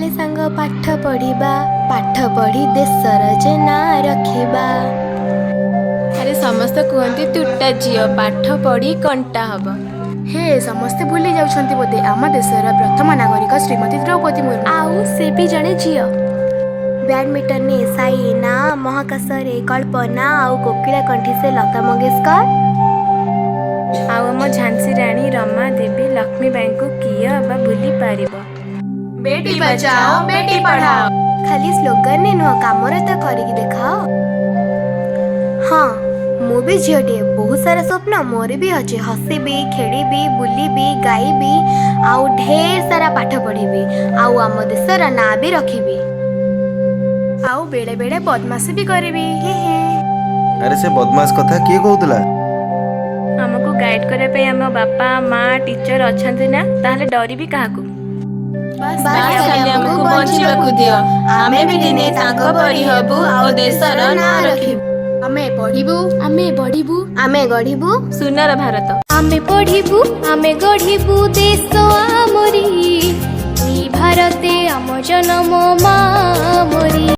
ଚାଲେ ସାଙ୍ଗ ପାଠ ପଢିବା, ପାଠ ପଢି ଦେଶର ଯେ ନାଁ ରଖିବା। ଆରେ ସମସ୍ତେ କୁହନ୍ତି ତୁଟା ଝିଅ ପାଠ ପଢି କଣ୍ଟା ହବ। हे समस्ते भूली जाउछंती बोधे आम देशर प्रथम नागरिक श्रीमती द्रौपदी मुर्मू। आउ से भी जड़े झियो। बैडमिंटन ने साइना, महाकाशरे कल्पना, आउ कोकिला कंठी से लता मंगेशकर, आउ आम झांसी रानी रमा देवी लक्ष्मीबाई को किए बा भूली पारिबो। बेटी बचाओ बेटी पढ़ाओ खाली स्लोगन ने नुह कामरे तो करिकी देखाओ। हाँ मु भी झीटे बहुत सारा स्वप्न मोर भी अच्छे। हसबी, खेड़ी, बुलबी, गायबी, आउ ढेर सारा पाठ पढ़ी, आउ आम देशर ना भी रखी, आउ बेले बेले बदमाशी भी करबी। अरे से बदमाश कथा किए कहूला? हमको गाइड करे पे हम बापा माँ टीचर अछंती ना ताहले डरी भी काहाकू। बस खाली हमको बंचिबाकू दियो आमे भी दिने तांको परी हबु आउ देशर ना रखिबु। आमे पढ़िबू आमे बढ़िबू आमे गढ़िबू सुनर भारत। आमे पढ़िबू आमे गढ़िबू देश आमरी।